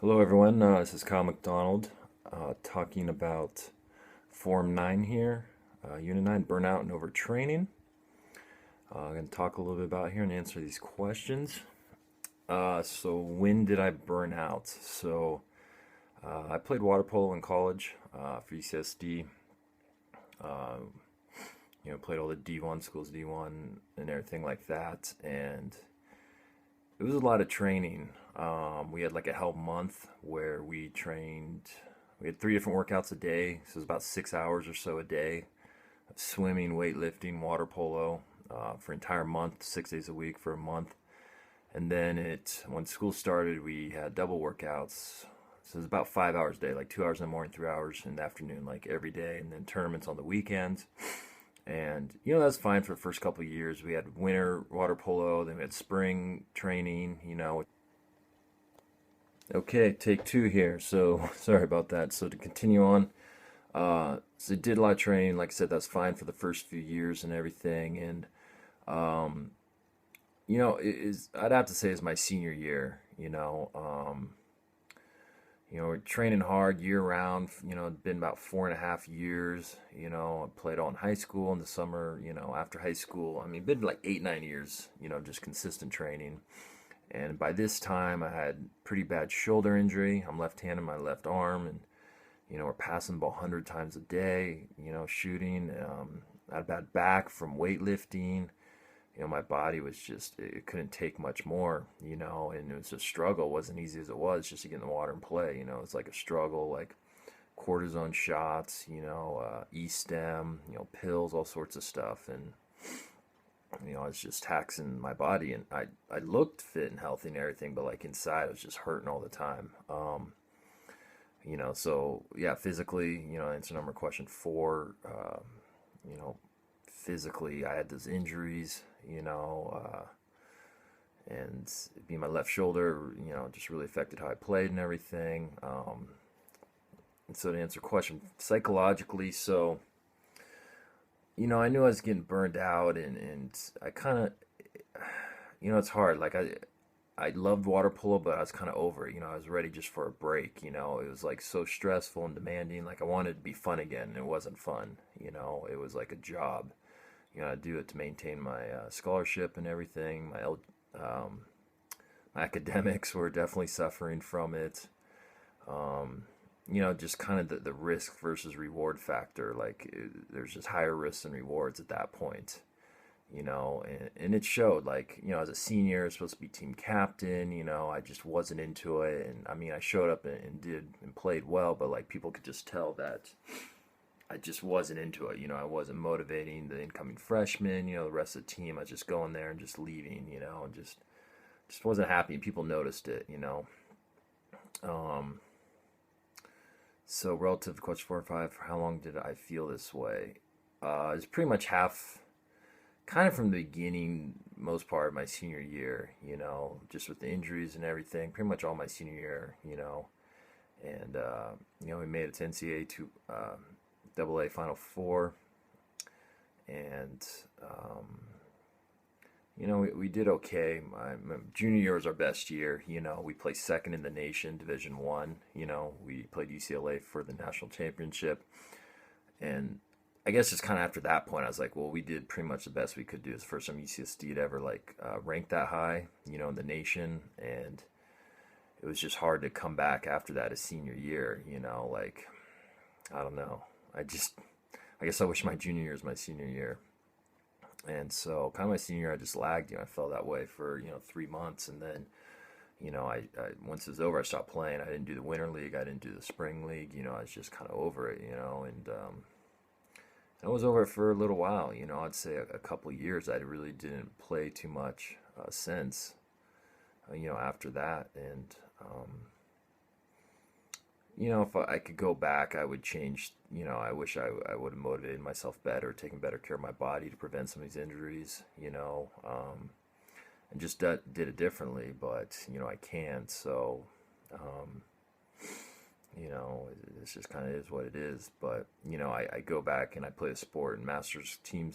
Hello, everyone. This is Kyle McDonald talking about Form 9 here, Unit 9, Burnout and Overtraining. I'm going to talk a little bit about here and answer these questions. So, when did I burn out? I played water polo in college for UCSD. Uh, played all the D1 schools, D1 and everything like that. And it was a lot of training. We had like a hell month where we trained. We had three different workouts a day, so it was about 6 hours or so a day. Swimming, weightlifting, water polo for an entire month, 6 days a week for a month. And then when school started, we had double workouts. So it was about 5 hours a day, like 2 hours in the morning, 3 hours in the afternoon, like every day, and then tournaments on the weekends. And that's fine for the first couple of years. We had winter water polo, then we had spring training. Okay, take two here. So sorry about that. So to continue on, so I did a lot of training. Like I said, that's fine for the first few years and everything. And um, I'd have to say it's my senior year. We're training hard year round. It's been about 4.5 years. I played all in high school in the summer. After high school, I mean, been like 8, 9 years. Just consistent training. And by this time, I had pretty bad shoulder injury. I'm left-handed, my left arm, and we're passing the ball 100 times a day. Shooting. I had a bad back from weightlifting. My body was just, it couldn't take much more, and it was a struggle. It wasn't easy as it was just to get in the water and play. It's like a struggle, like cortisone shots, E-stem, pills, all sorts of stuff. And, I was just taxing my body, and I looked fit and healthy and everything, but like inside, I was just hurting all the time. So yeah, physically, answer number question four, you know, physically, I had those injuries, and being my left shoulder, just really affected how I played and everything. And so to answer your question, psychologically, so, I knew I was getting burned out, and I kind of, it's hard. Like I loved water polo, but I was kind of over it. I was ready just for a break. It was like so stressful and demanding. Like I wanted to be fun again, and it wasn't fun. It was like a job. I do it to maintain my scholarship and everything. Um, my academics were definitely suffering from it. Um, just kind of the risk versus reward factor. Like there's just higher risks and rewards at that point. And it showed. Like as a senior, supposed to be team captain. I just wasn't into it, and I mean, I showed up and did and played well, but like people could just tell that I just wasn't into it. I wasn't motivating the incoming freshmen, the rest of the team. I was just going there and just leaving, and just wasn't happy. And people noticed it. Um, so relative to question 4 and 5, for how long did I feel this way? It's pretty much half, kind of from the beginning, most part of my senior year. Just with the injuries and everything. Pretty much all my senior year. And we made it to NCAA to Double A Final Four, and we did okay. My junior year was our best year. We placed second in the nation, Division One. We played UCLA for the national championship, and I guess just kind of after that point, I was like, well, we did pretty much the best we could do. It's the first time UCSD had ever like ranked that high, in the nation, and it was just hard to come back after that as senior year. Like I don't know. I guess I wish my junior year was my senior year. And so, kind of my senior year, I just lagged. I felt that way for 3 months, and then once it was over, I stopped playing. I didn't do the winter league. I didn't do the spring league. I was just kind of over it. And I was over it for a little while. I'd say a couple of years. I really didn't play too much since. After that, and if I could go back, I would change. I wish I would have motivated myself better, taken better care of my body to prevent some of these injuries, and just did it differently. But, I can't. So, um, it's just kind of is what it is. But, I go back and I play a sport and masters teams